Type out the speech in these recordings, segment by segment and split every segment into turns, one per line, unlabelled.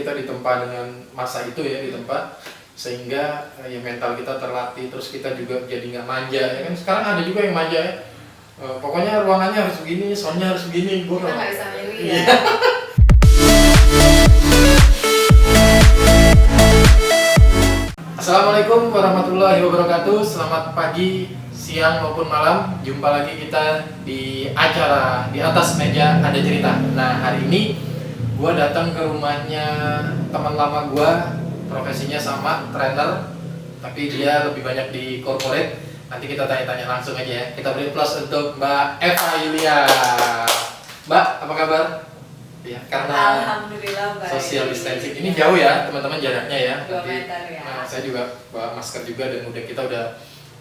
kita ditempa dengan masa itu ya, ditempa sehingga ya mental kita terlatih, terus kita juga jadi nggak manja ya kan. Sekarang ada juga yang manja ya, pokoknya ruangannya harus begini, soundnya harus begini, gue
Kita nggak bisa milih ya.
Assalamualaikum warahmatullahi wabarakatuh. Selamat pagi, siang maupun malam. Jumpa lagi kita di acara Di Atas Meja Ada Cerita. Nah, hari ini gua datang ke rumahnya teman lama gua, profesinya sama, trainer, tapi dia lebih banyak di corporate. Nanti kita tanya-tanya langsung aja ya. Kita beri plus untuk Mbak Eva Yulia. Mbak, apa kabar? Ya, karena
Alhamdulillah baik.
social distancing ini jauh ya teman-teman jaraknya ya.
2 meter ya.
Nah, saya juga bawa masker juga dan kita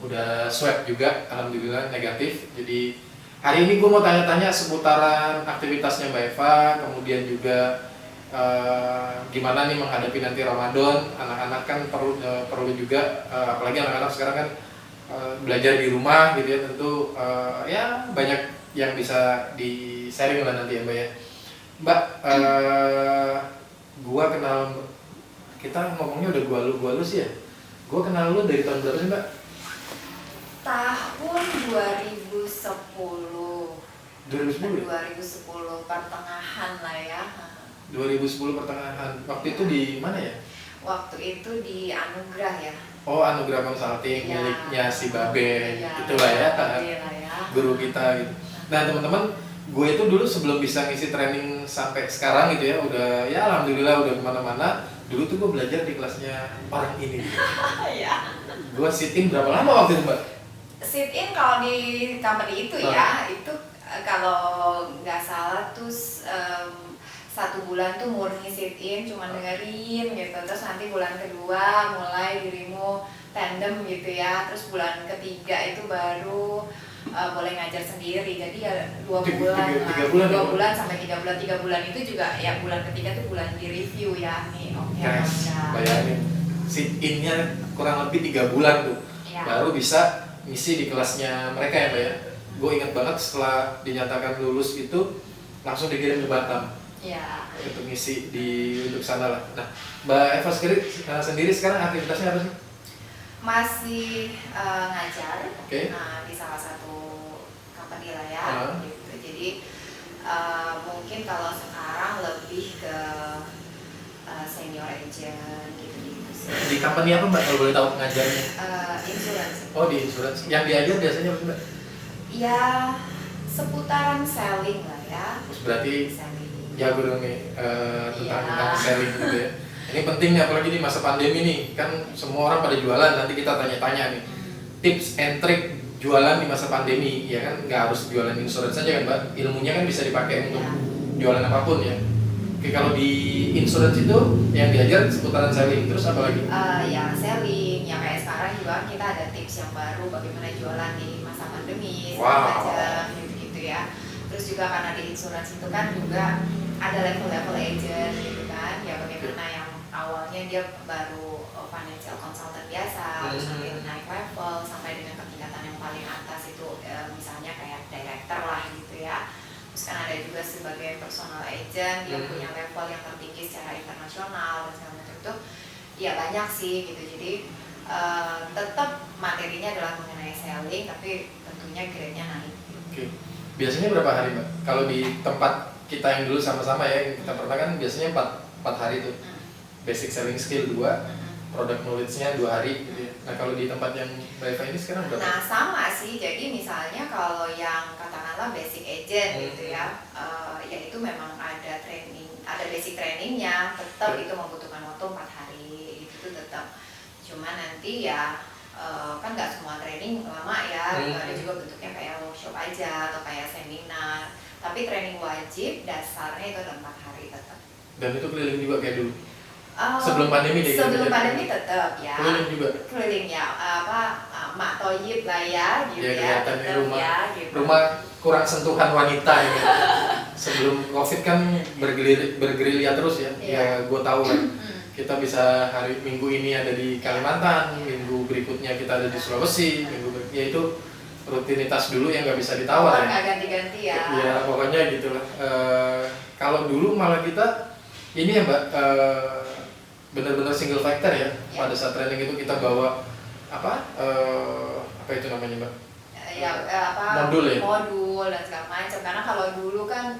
udah swab juga, alhamdulillah negatif. Jadi hari ini gue mau tanya-tanya seputaran aktivitasnya Mbak Eva, kemudian juga gimana nih menghadapi nanti Ramadan. Anak-anak kan perlu juga, apalagi anak-anak sekarang kan belajar di rumah gitu ya, tentu ya banyak yang bisa di sharing lah nanti ya Mbak ya. Mbak, gua kenal, kita ngomongnya udah gua lu sih ya. Gua kenal lu dari tahun berapa sih Mbak?
Tahun 2010.
2010?
2010 pertengahan lah ya.
2010 pertengahan. Waktu itu di mana ya?
Waktu itu di Anugerah ya.
Oh, Anugerah Consulting
Ya.
miliknya si Babe,
Ya,
itulah ya,
Babe lah ya.
guru kita gitu. Nah teman-teman, gue itu dulu sebelum bisa ngisi training sampai sekarang gitu ya, udah ya alhamdulillah udah kemana-mana. Dulu tuh gue belajar di kelasnya orang ini.
Ya.
Gue sit in berapa lama waktu itu Mbak?
Sit in kalau di company itu ya, itu kalau nggak salah tuh 1 bulan tuh murni sit in, cuma dengerin gitu. Terus nanti bulan kedua mulai dirimu tandem gitu ya. Terus bulan ketiga itu baru boleh ngajar sendiri. Jadi ya 2 bulan, 2 bulan sampai 3 bulan. 3 bulan itu juga ya, bulan ketiga tuh bulan di review ya. Nih oke
Guys, bayangin sit in-nya kurang lebih 3 bulan tuh
ya.
baru bisa ngisi di kelasnya mereka ya Mbak ya. Gue ingat banget setelah dinyatakan lulus itu langsung dikirim ke Batam
Ya.
untuk ngisi untuk sana lah. Nah, Mbak Eva sendiri sekarang aktivitasnya apa sih?
Masih ngajar.
Oke.
Nah, di salah satu company lah ya. Gitu. Jadi mungkin kalau sekarang lebih ke senior agent gitu sih.
Di company apa Mbak kalau boleh tahu ngajarnya?
Insurance.
Oh, di insurance. Yang diajar biasanya apa sih Mbak?
Ya, seputaran selling lah ya.
Terus berarti
Selling.
jago dong nih tentang
Iya.
selling gitu ya. Ini penting nih apalagi di masa pandemi nih, kan semua orang pada jualan. Nanti kita tanya-tanya nih tips and trick jualan di masa pandemi ya kan. Nggak harus jualan insurance saja kan Mbak, ilmunya kan bisa dipakai untuk jualan apapun ya. Oke, kalau di insurance itu yang diajar seputaran selling, terus apa lagi?
Ya selling, ya kayak sekarang juga kita ada tips yang baru bagaimana jualan di masa pandemi,
Wow.
macam gitu-gitu ya. Terus juga karena di insurance itu kan juga ada level-level agent gitu kan, ya bagaimana yang awalnya dia baru financial consultant biasa, terus nanti naik level sampai dengan ketingkatan yang paling atas itu misalnya kayak director lah gitu ya. Terus kan ada juga sebagai personal agent yang punya level yang tertinggi secara internasional dan segala macam itu, ya banyak sih gitu. Jadi tetap materinya adalah mengenai selling, tapi tentunya grade-nya naik.
Oke. Biasanya berapa hari Mbak? Kalau di tempat kita yang dulu sama-sama ya, yang kita pernah kan biasanya 4 hari tuh. Basic selling skill 2, product knowledge-nya 2 hari gitu ya. Nah kalau di tempat yang Mbak Eva ini sekarang berapa?
Nah sama sih, jadi misalnya kalau yang katakanlah basic agent gitu ya, ya itu memang ada training, ada basic trainingnya, tetap itu membutuhkan waktu 4 hari, itu tuh tetap. Cuma nanti ya kan nggak semua training lama ya, ada juga bentuknya kayak workshop aja atau kayak seminar. Tapi training wajib dasarnya itu ada 4 hari tetap.
Dan itu keliling juga kayak dulu? Sebelum pandemi deh.
Sebelum pandemi tetap ya.
Keliling juga.
Keliling ya, mak toyib lah ya, gitu
Ya,
ya.
kelihatan
Tetap
rumah,
ya, gitu.
rumah kurang sentuhan wanita ya. Sebelum COVID kan bergerilya terus ya.
Iya.
Ya gue tahu kan. Kita bisa hari Minggu ini ada di Kalimantan, minggu berikutnya kita ada di Sulawesi, minggu berikutnya itu rutinitas dulu yang nggak bisa ditawar ya.
Nggak ganti-ganti ya.
Ya pokoknya gitulah. Kalau dulu malah kita ini ya Mbak, benar-benar single factor ya. Pada saat training itu kita bawa apa itu namanya Mbak? Modul ya?
Modul dan segala macam. Karena kalau dulu kan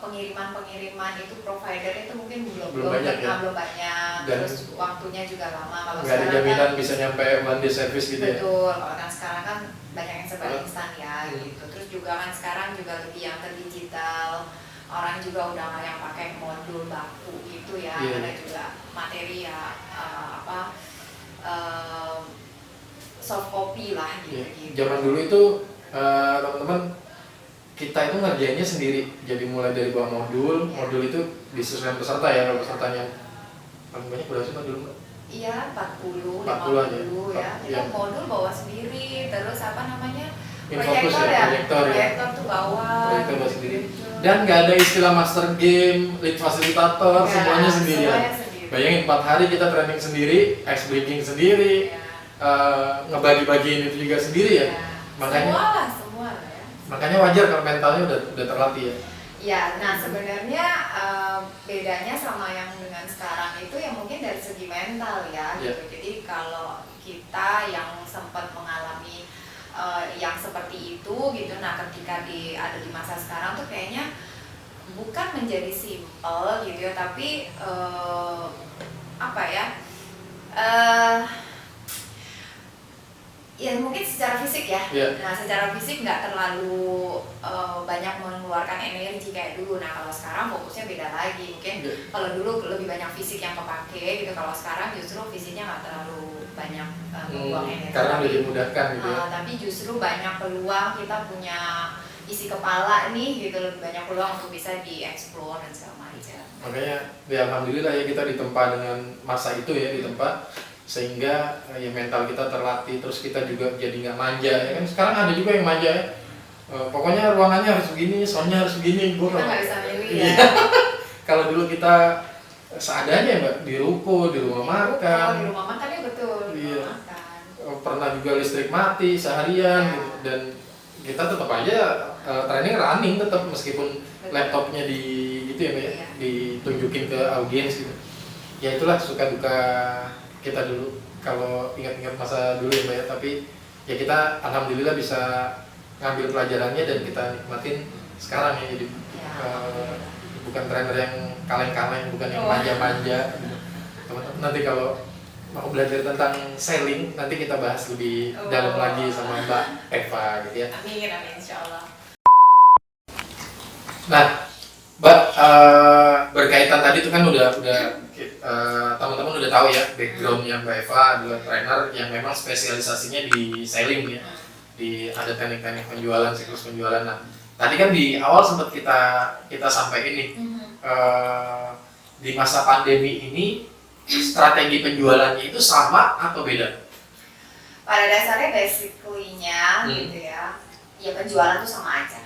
pengiriman itu provider itu mungkin belum
banyak ya?
belum banyak,
Dan
terus waktunya juga lama. Kalau
nggak ada
sekarang
jaminan
kan
bisa nyampe one day service gitu ya?
betul, kalau kan sekarang kan banyak yang serba instan ya gitu. Terus juga kan sekarang juga lebih yang ke digital, orang juga udah nggak yang pakai modul baku gitu ya. Ada juga materi ya soft copy lah gitu.
Zaman dulu itu teman-teman kita itu ngerjainnya sendiri, jadi mulai dari bawa modul itu disesuaikan peserta ya, kalau pesertanya paling banyak berapa sih dulu Mbak?
Iya, 40 ya. Kita modul bawa sendiri, terus proyektor tuh bawa
sendiri. Dan nggak ada istilah master game, lead fasilitator, semuanya sendiri ya. Bayangin 4 hari kita training sendiri, ice breaking sendiri, ngebagi-bagiin itu juga sendiri ya.
Semua lah ya.
Makanya wajar kalau mentalnya udah terlatih ya.
Ya, nah sebenarnya bedanya sama yang dengan sekarang itu ya mungkin dari segi mental ya gitu. Jadi kalau kita yang sempat mengalami yang seperti itu gitu, nah ketika ada di masa sekarang tuh kayaknya bukan menjadi simple gitu ya, tapi ya mungkin secara fisik ya. Nah secara fisik nggak terlalu banyak mengeluarkan energi kayak dulu. Nah kalau sekarang fokusnya beda lagi. Mungkin kalau dulu lebih banyak fisik yang kepake gitu, kalau sekarang justru fisiknya nggak terlalu banyak membuang energi.
Karena udah dimudahkan gitu ya.
Tapi justru banyak peluang, kita punya isi kepala nih gitu, lebih banyak peluang untuk bisa dieksplor dan segala macam.
Makanya ya alhamdulillah ya kita ditempa dengan masa itu ya, ditempa sehingga ya mental kita terlatih, terus kita juga jadi nggak manja ya kan. Sekarang ada juga yang manja ya, pokoknya ruangannya harus begini, soundnya harus begini,
kita nggak bisa milih ya.
Kalau dulu kita seadanya Mbak, di ruko, di rumah makan.
Di rumah makan ya betul.
Iya. Pernah juga listrik mati seharian gitu, dan kita tetap aja training running tetap meskipun laptopnya di gitu ya Mbak, ditunjukin ke audiens gitu. Ya itulah suka duka kita dulu kalau ingat-ingat masa dulu ya Mbak ya, tapi ya kita alhamdulillah bisa ngambil pelajarannya dan kita nikmatin sekarang ya. Jadi bukan trainer yang kaleng-kaleng, bukan yang manja-manja gitu. Teman-teman nanti kalau mau belajar tentang sailing nanti kita bahas lebih dalam lagi sama Mbak Eva gitu ya.
Amin insyaallah.
Nah Mbak, berkaitan tadi itu kan udah teman-teman udah tahu ya backgroundnya Mbak Eva adalah trainer yang memang spesialisasinya di sailing ya, ada teknik-teknik penjualan, siklus penjualan. Nah tadi kan di awal sempat kita sampaikan nih di masa pandemi ini strategi penjualannya itu sama atau beda?
Pada dasarnya basically-nya gitu ya penjualan tuh sama aja.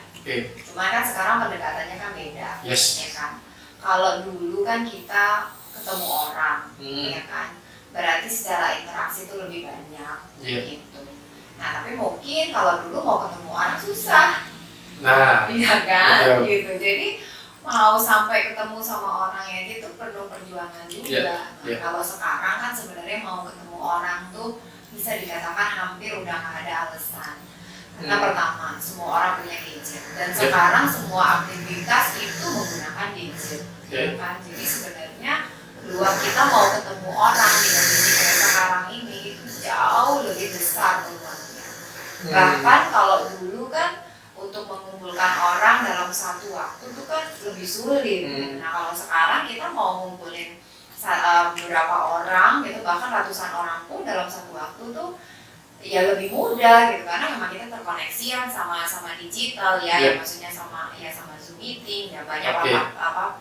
Cuma kan sekarang pendekatannya kan beda, ya kan. Kalau dulu kan kita ketemu orang, ya kan, berarti secara interaksi itu lebih banyak, gitu. Nah tapi mungkin kalau dulu mau ketemu orang susah, iya kan, gitu. Jadi mau sampai ketemu sama orang itu perlu perjuangan juga. Nah, kalau sekarang kan sebenarnya mau ketemu orang tuh bisa dikatakan hampir udah nggak ada alasan. Karena pertama, semua orang punya gadget dan sekarang semua aktivitas itu menggunakan gadget, kan? Jadi sebenarnya peluang kita mau ketemu orang di kondisi kayak sekarang ini itu jauh lebih besar peluangnya. Bahkan kalau dulu kan untuk mengumpulkan orang dalam satu waktu itu kan lebih sulit. Nah kalau sekarang kita mau ngumpulin beberapa orang gitu, bahkan ratusan orang pun dalam satu waktu tuh ya lebih mudah gitu, karena memang kita terkoneksi ya sama digital ya, maksudnya sama Zoom meeting ya, banyak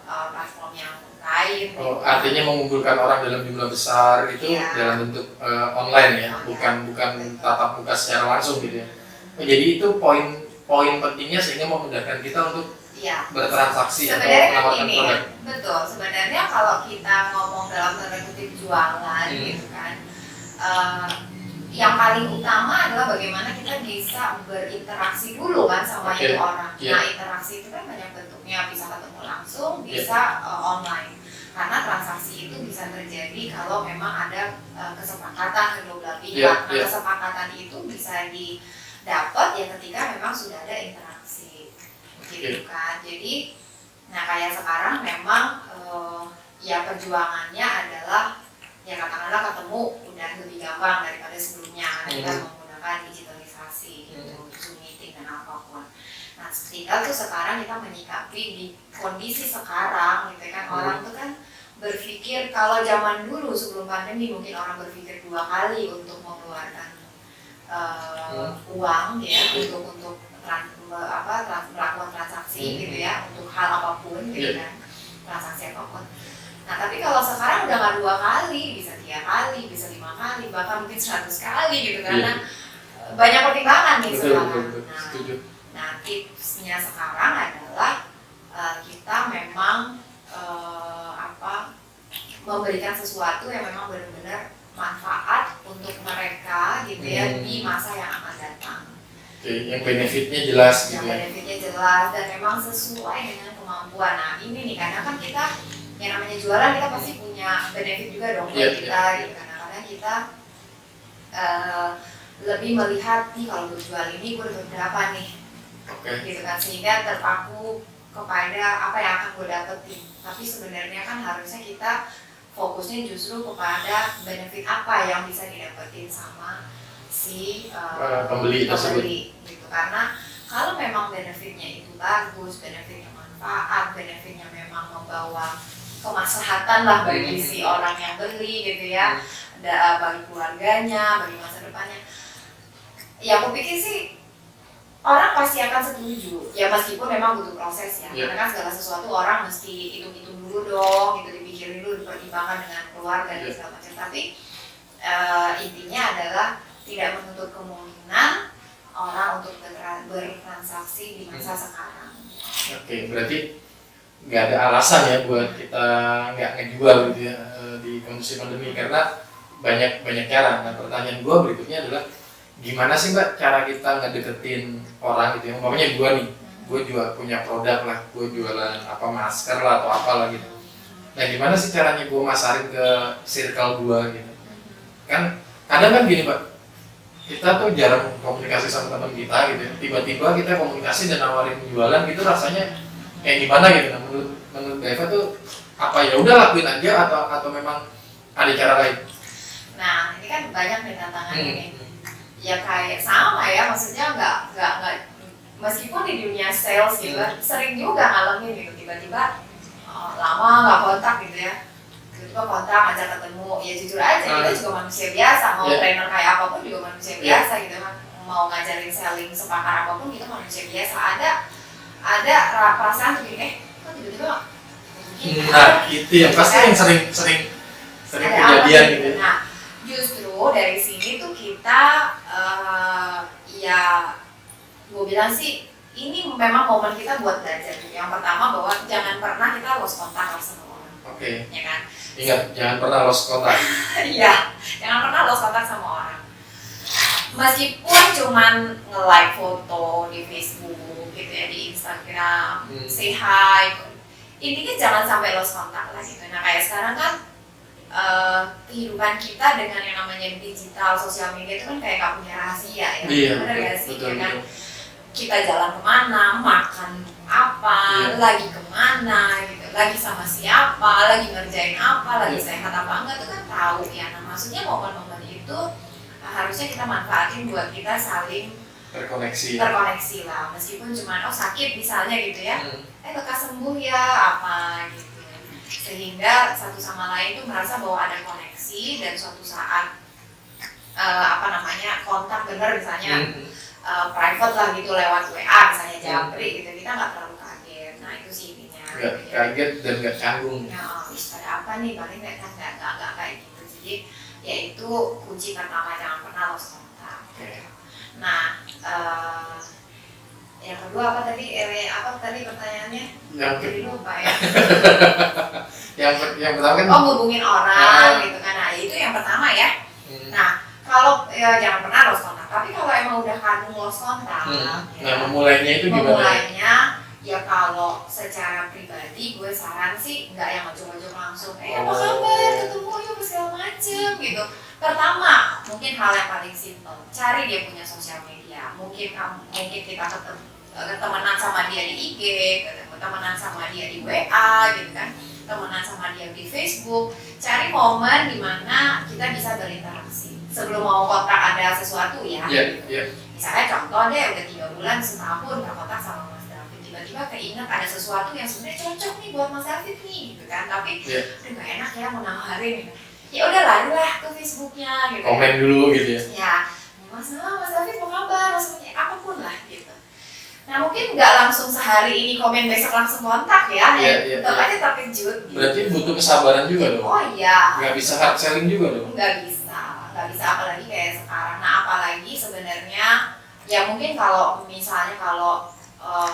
platform yang lain.
Artinya mengumpulkan orang dalam jumlah besar itu dalam bentuk online ya, bukan tatap muka secara langsung gitu ya. Jadi itu poin pentingnya sehingga memudahkan kita untuk bertransaksi atau menawarkan produk.
Betul, sebenarnya kalau kita ngomong dalam tanda kutip jualan gitu kan, yang paling utama adalah bagaimana kita bisa berinteraksi dulu kan sama itu orang. Nah, interaksi itu kan banyak bentuknya, bisa ketemu langsung, bisa online. Karena transaksi itu bisa terjadi kalau memang ada kesepakatan kedua belah pihak. Nah, kesepakatan itu bisa didapat ya ketika memang sudah ada interaksi, gitu kan. Jadi, nah kayak sekarang memang ya perjuangannya adalah ya katakanlah ketemu udah lebih gampang daripada sebelumnya karena kita menggunakan digitalisasi gitu, Zoom meeting dan apapun. Nah, tinggal tuh sekarang kita menyikapi di kondisi sekarang gitu kan, orang tuh kan berpikir kalau zaman dulu sebelum pandemi mungkin orang berpikir 2 kali untuk mengeluarkan uang ya untuk melakukan transaksi gitu ya, untuk hal apapun gitu kan, transaksi apapun. Nah, tapi kalau sekarang udah nggak 2 kali, bisa 3 kali, bisa 5 kali, bahkan mungkin 100 kali gitu karena banyak pertimbangan nih sekarang. Nah, tipsnya sekarang adalah kita memang memberikan sesuatu yang memang benar-benar manfaat untuk mereka gitu ya di masa yang akan datang.
Yang benefitnya jelas gitu
ya. Benefitnya jelas dan memang sesuai dengan kemampuan. Nah, ini nih karena kan kita yang namanya jualan kita pasti punya benefit juga dong buat kita gitu. Karena kita lebih melihat nih kalau gue jual ini gue dapat berapa nih, gitu kan, sehingga terpaku kepada apa yang akan gue dapetin. Tapi sebenarnya kan harusnya kita fokusnya justru kepada benefit apa yang bisa didapetin sama si
pembeli tersebut.
Gitu. Karena kalau memang benefitnya itu bagus, benefitnya manfaat, benefitnya memang membawa kemaslahatan lah bagi si orang yang beli gitu ya, bagi keluarganya, bagi masa depannya. Ya aku pikir sih orang pasti akan setuju. Ya meskipun memang butuh proses ya. Karena kan segala sesuatu orang mesti hitung-hitung dulu dong, gitu dipikirin dulu, dipertimbangkan dengan keluarga dan segala macam. Tapi intinya adalah tidak menutup kemungkinan orang untuk bertransaksi di masa sekarang.
Berarti nggak ada alasan ya buat kita nggak ngejual gitu ya di kondisi pandemi karena banyak cara. Nah, pertanyaan gue berikutnya adalah gimana sih Mbak cara kita ngedeketin orang gitu ya, umpamanya gue nih, gue juga punya produk lah, gue jualan apa masker lah atau apa lah gitu. Nah, gimana sih caranya gue masarin ke circle gue gitu? Kan kadang kan gini Pak, kita tuh jarang komunikasi sama teman kita gitu ya. Tiba-tiba kita komunikasi dan nawarin jualan gitu rasanya kayak gimana gitu. Nah, menurut Eva tuh apa ya udah lakuin aja atau memang ada cara lain?
Nah, ini kan banyak nih tantangan ini. Ya kayak sama ya, maksudnya nggak meskipun di dunia sales gitu sering juga ngalamin gitu tiba-tiba lama nggak kontak gitu ya, tiba-tiba kontak ajak ketemu, ya jujur aja kita juga manusia biasa, mau trainer kayak apapun juga manusia biasa gitu kan, mau ngajarin selling sepakar apapun kita manusia biasa, ada perasaan begini kok tiba-tiba
nah itu ya pasti yang sering kejadian gitu.
Nah, justru dari sini tuh kita ya gue bilang sih ini memang momen kita buat belajar. Yang pertama bahwa jangan pernah kita lost kontak sama orang. Ya kan?
Ingat, jangan pernah lost kontak.
Iya, jangan pernah lost kontak sama orang. Meskipun cuman nge-like foto di Facebook gitu ya, di Instagram, say hi. Intinya jangan sampai lost kontak lah gitu. Nah, kayak sekarang kan kehidupan kita dengan yang namanya digital, sosial media itu kan kayak gak punya rahasia ya. Bener gak sih?
Betul,
kan? Kita jalan kemana, makan apa, lagi kemana gitu, lagi sama siapa, lagi ngerjain apa, lagi sehat apa enggak, itu kan tahu ya. Nah, maksudnya momen-momen itu harusnya kita manfaatin buat kita saling terkoneksi lah, meskipun cuma sakit misalnya gitu ya, lekas sembuh ya apa gitu, sehingga satu sama lain tuh merasa bahwa ada koneksi dan suatu saat kontak bener misalnya private lah gitu lewat WA misalnya japri gitu, kita nggak terlalu kaget. Nah itu sih intinya.
Nggak kaget dan nggak canggung.
Ya, ada apa nih, paling nggak kayak gitu. Jadi ya itu kunci pertama, jangan pernah lost kontak. Nah yang kedua apa tadi pertanyaannya? Jadi lupa ya. yang
pertama kan
hubungin orang gitu kan. Nah itu yang pertama ya. Nah Kalau ya jangan pernah lost kontak, tapi kalau emang udah kadung lost kontak,
Nah memulainya itu gimana?
memulainya ya kalau secara pribadi gue saran sih nggak yang ujung-ujung langsung apa kabar, ketemu yuk segala macem gitu. Pertama mungkin hal yang paling simpel, cari dia punya sosial media. Mungkin kita ketemenan sama dia di IG, temenan sama dia di WA gitu kan, temenan sama dia di Facebook. Cari momen dimana kita bisa berinteraksi sebelum mau kontak ada sesuatu ya. Misalnya contoh deh udah 3 bulan setahun nggak kontak sama Mas David, tiba-tiba keinget ada sesuatu yang sebenarnya cocok nih buat Mas David nih gitu kan, tapi aduh gak enak ya mau nawarin gitu. Ya udah lari lah ke Facebooknya gitu.
Komen dulu gitu ya.
Ya, Mas David mau kabar, maksudnya apapun lah gitu. Nah mungkin nggak langsung sehari ini komen besok langsung kontak ya, tetap aja terkejut. Gitu.
Berarti butuh kesabaran juga dong.
Oh iya.
Nggak bisa hard selling juga dong.
Nggak bisa apalagi kayak sekarang. Nah apalagi sebenarnya ya mungkin kalau misalnya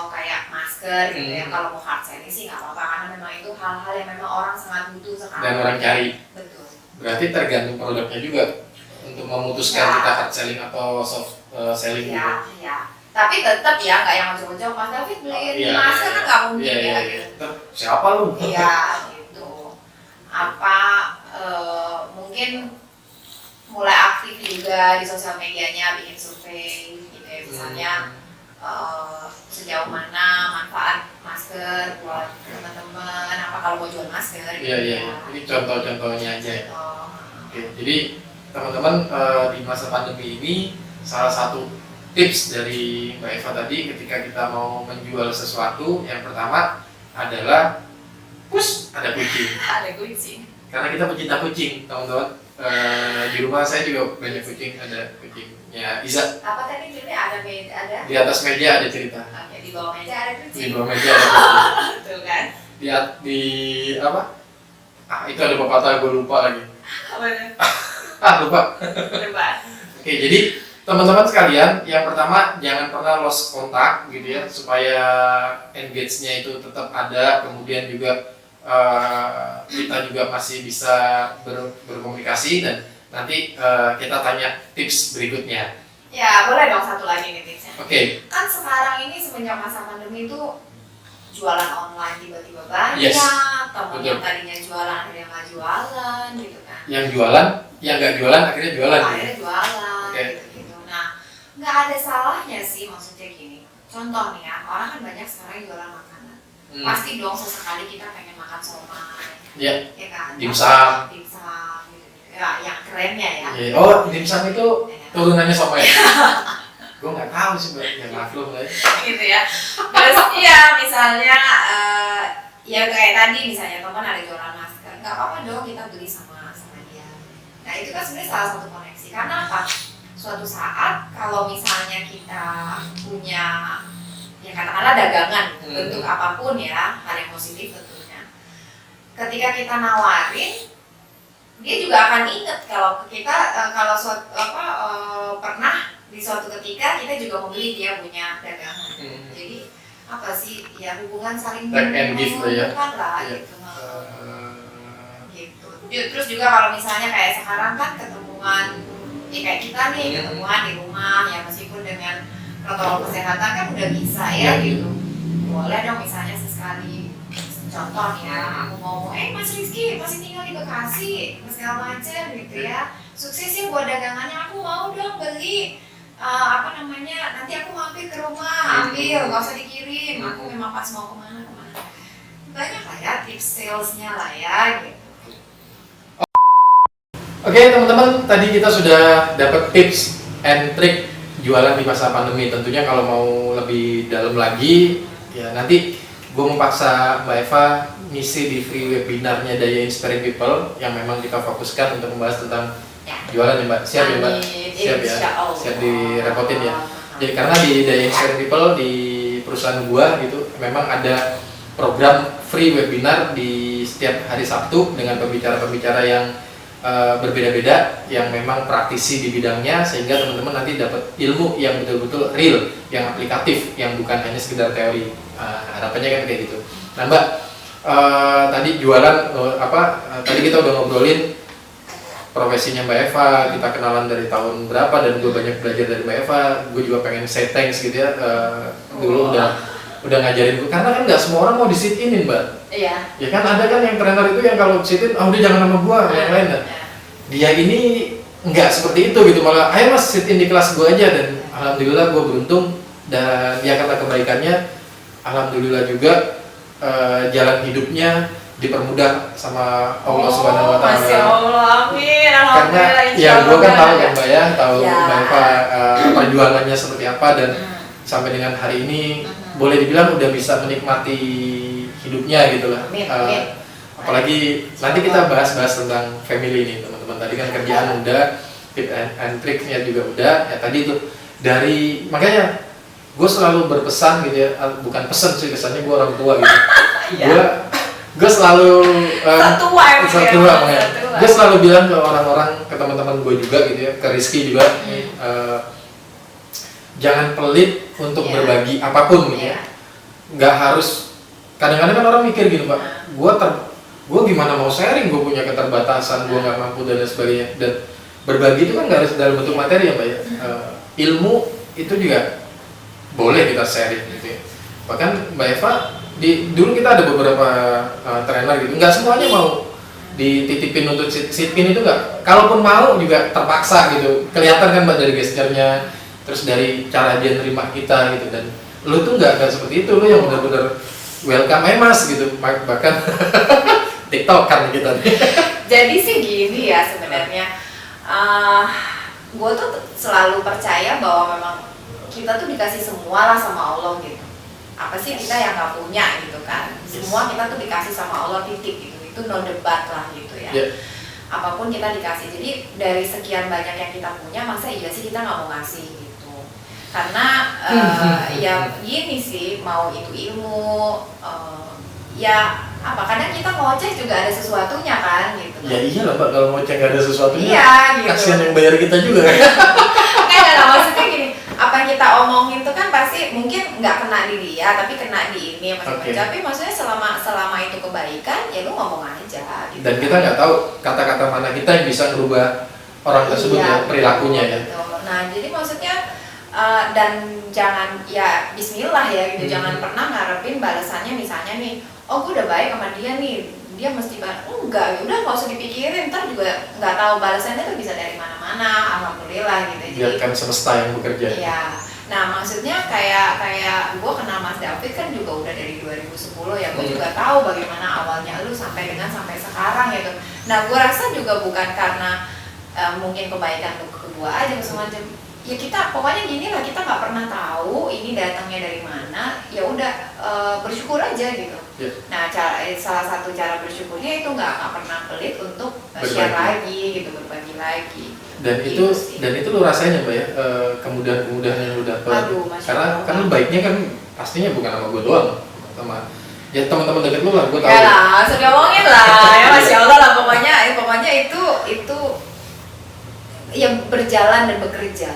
kayak masker gitu ya, kalau mau hard selling sih nggak apa-apa karena memang itu hal-hal yang memang orang sangat butuh sekarang.
Dan orang cari.
Betul.
Berarti tergantung produknya juga untuk memutuskan kita hard selling atau soft selling gitu.
Iya. Tapi tetap ya nggak yang ujung-ujung Mas David beliin masker kan nggak mungkin ya gitu.
Siapa lu?
Iya gitu. Mungkin mulai aktif juga di sosial medianya, bikin survei gitu ya, misalnya sejauh mana manfaat masker buat teman-teman, apa kalau mau jual masker gitu.
Iya. Ini contoh-contohnya aja. Oke, jadi teman-teman di masa pandemi ini salah satu tips dari Mbak Eva tadi ketika kita mau menjual sesuatu, yang pertama adalah ada kucing.
Ada kucing.
Karena kita pecinta kucing, teman-teman. Di rumah saya juga banyak kucing, ada kucingnya Iza.
Apa tadi judulnya ada?
Di atas meja ada cerita.
Oke, di bawah meja ada kucing.
Di bawah meja ada kucing.
Betul kan?
Di apa? Itu ada pepatah, gue lupa lagi.
Apa?
Lupa.
Lupa.
Oke, jadi teman-teman sekalian, yang pertama jangan pernah lost kontak gitu ya, supaya engage-nya itu tetap ada, kemudian juga kita juga masih bisa berkomunikasi, dan nanti kita tanya tips berikutnya.
Ya boleh dong satu lagi nih tipsnya.
Oke.
Kan sekarang ini semenjak masa pandemi itu jualan online tiba-tiba banyak, temen yang tadinya jualan ada yang nggak jualan gitu kan.
Yang jualan, yang nggak jualan akhirnya jualan.
Akhirnya jualan gitu. Nah nggak ada salahnya sih, maksudnya gini. Contoh nih ya, orang kan banyak sekarang jualan makanan. Pasti dong sesekali kita pengen makan somai, ya kan? Dimsum gitu. Ya yang kerennya ya.
Oh, dimsum itu turunannya somai. Gue nggak tahu sih Mbak, ya maklum lah.
Gitu ya. Terus iya misalnya ya kayak tadi misalnya teman ada jualan masker, nggak apa-apa dong kita beli sama dia. Nah itu kan sebenarnya salah satu koneksi. Karena apa? Suatu saat kalau misalnya kita punya ya katakanlah dagangan bentuk apapun ya, hal yang positif tentunya. Ketika kita nawarin, dia juga akan ingat kalau kita pernah di suatu ketika kita juga membeli dia punya dagangan. Jadi apa sih ya, hubungan saling menguntungkan lah gitu. Gitu. Terus juga kalau misalnya kayak sekarang kan ketemuan ya kayak kita nih ketemuan di rumah ya, meskipun dengan protokol kesehatan kan udah bisa ya gitu. Boleh dong misalnya sesekali, contoh ya, aku mau Mas Rizky masih tinggal di Bekasi segala macam gitu ya, sukses ya buat dagangannya, aku mau dong beli nanti aku mampir ke rumah ambil, gak usah dikirim, aku memang pas mau kemana. Banyak lah ya tips salesnya lah ya gitu.
Oke teman-teman, tadi kita sudah dapat tips and trick jualan di masa pandemi. Tentunya kalau mau lebih dalam lagi, ya nanti gue memaksa Mbak Eva ngisi di free webinarnya Daya Inspiring People yang memang kita fokuskan untuk membahas tentang jualan ya Mbak. Siap ya Mbak? Siap ya? Siap direpotin ya? Jadi karena di Daya Inspiring People di perusahaan gua gitu memang ada program free webinar di setiap hari Sabtu dengan pembicara-pembicara yang berbeda-beda yang memang praktisi di bidangnya, sehingga teman-teman nanti dapat ilmu yang betul-betul real, yang aplikatif, yang bukan hanya sekedar teori. Harapannya kan kayak gitu. Nah Mbak, tadi jualan tadi kita udah ngobrolin profesinya Mbak Eva, kita kenalan dari tahun berapa dan gue banyak belajar dari Mbak Eva. Gue juga pengen say thanks gitu ya, dulu udah ngajarin gue, karena kan nggak semua orang mau di sit inin Mbak.
Iya.
Ya kan ada kan yang trainer itu yang kalau sit in, udah jangan sama gue, yang lain kan. Dia ini nggak seperti itu gitu, malah ayo mas sit in di kelas gue aja, dan alhamdulillah gue beruntung dan ya kata kebaikannya, alhamdulillah juga jalan hidupnya dipermudah sama Allah Subhanahu Wa Taala.
Masya Allah, amin.
Karena ya gue kan tahu kan Mbak ya, tahu Mbak Eva perjuangannya seperti apa, dan sampai dengan hari ini boleh dibilang udah bisa menikmati hidupnya gitu lah. Apalagi nanti kita bahas-bahas tentang family ini teman-teman. Tadi kan kerjaan udah, tip and tricksnya juga udah. Ya tadi itu dari, makanya gue selalu berpesan gitu ya, bukan pesan sih, kesannya gue orang tua gitu. Gue selalu gue selalu bilang ke orang-orang, ke teman-teman gue juga gitu ya, ke Rizky juga, jangan pelit untuk berbagi apapun gitu ya. Nggak harus, kadang-kadang kan orang mikir gitu Pak, gue gimana mau sharing, gue punya keterbatasan, gue nggak mampu dan sebagainya. Dan berbagi itu kan nggak harus dalam bentuk materi ya Pak ya. Ilmu itu juga boleh kita sharing gitu ya. Bahkan Mbak Eva, dulu kita ada beberapa trainer gitu, nggak semuanya mau dititipin untuk sit-in itu nggak. Kalaupun mau juga terpaksa gitu, kelihatan kan Mbak dari gesturnya, terus dari cara dia nerima kita gitu. Dan lu tuh nggak seperti itu, lu yang benar-benar welcome mas gitu, bahkan tiktokan gitu.
Jadi sih gini ya sebenarnya, gue tuh selalu percaya bahwa memang kita tuh dikasih semua lah sama Allah gitu. Apa sih kita yang nggak punya gitu kan? Semua kita tuh dikasih sama Allah, titik gitu. Itu no debat lah gitu ya. Apapun kita dikasih. Jadi dari sekian banyak yang kita punya, masa iya sih kita nggak mau ngasih gitu? Karena ya gini sih, mau itu ilmu, ya apa? Kadang kita ngoceh juga ada sesuatunya kan gitu.
Ya iyalah Mbak, kalau ngoceh nggak ada sesuatunya.
Iya gitu.
Kasihan yang bayar kita juga.
Nggak, maksudnya gini, apa yang kita omongin itu kan pasti mungkin nggak kena di dia, tapi kena di ini macam-macam. Tapi maksudnya selama itu kebaikan, ya lu ngomong aja gitu.
Dan kita nggak tahu kata-kata mana kita yang bisa merubah orang tersebut ya, perilakunya ya.
Gitu. Nah jadi maksudnya dan jangan ya Bismillah ya gitu, jangan pernah ngarepin balasannya misalnya nih, oh gue udah baik sama dia nih, dia mesti enggak, udah nggak usah dipikirin, ntar juga nggak tahu balasannya tuh bisa dari mana-mana, alhamdulillah gitu.
Biarkan semesta yang bekerja.
Iya. Nah maksudnya kayak gue kenal Mas David kan juga udah dari 2010 ya, gue juga tahu bagaimana awalnya lu sampai sekarang gitu. Nah gue rasa juga bukan karena mungkin kebaikan lu kedua aja semacam. Ya kita pokoknya gini lah, kita nggak pernah tahu ini datangnya dari mana, ya udah bersyukur aja gitu. Nah salah satu cara bersyukurnya itu nggak pernah pelit untuk share lagi gitu, berbagi lagi.
Dan itu lu rasain ya Mbak ya, kemudahan-kemudahan yang lu dapat. Karena kan lu baiknya kan pastinya bukan sama gue doang, sama ya teman-teman dekat lu lah, gue tahu.
Ya lah, sudah ngomongin lah, ya Masya Allah lah, pokoknya itu yang berjalan dan bekerja.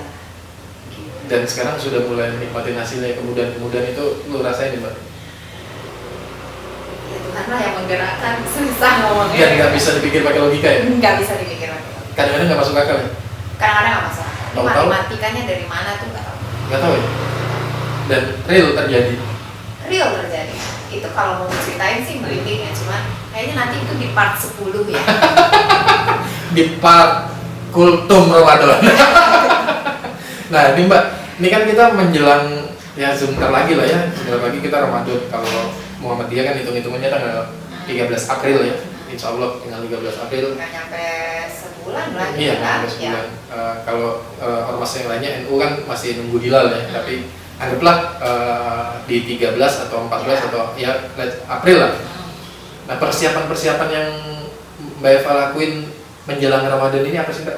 Dan sekarang sudah mulai menikmati hasilnya, kemudahan-kemudahan itu lu rasain nih Mbak?
Ya Tuhan lah yang menggerakkan, susah ngomongnya.
Dan nggak bisa dipikir pakai logika ya?
Nggak bisa dipikir pakai logika.
Kadang-kadang nggak masuk akal ya?
Kadang-kadang nggak masuk akal. Ini matematikanya dari mana tuh nggak tahu.
Nggak tahu ya? Dan real terjadi?
Real terjadi. Itu kalau mau ceritain sih merinding ya, cuman kayaknya nanti itu di part 10 ya.
Di part kultum Ramadan. Nah ini Mbak, ini kan kita menjelang ya sebentar lagi lah ya, sebentar lagi kita Ramadan. Kalau Muhammadiyah kan hitung-hitungannya tanggal 13 April ya, insya Allah tinggal 13 April.
Nggak nyampe sebulan lagi.
Iya, nyampe sebulan. Kalau ormas yang lainnya NU kan masih nunggu hilal ya, tapi anggaplah di 13 atau 14 atau ya April lah. Nah persiapan-persiapan yang Mbak Eva lakuin menjelang Ramadan ini apa sih Mbak?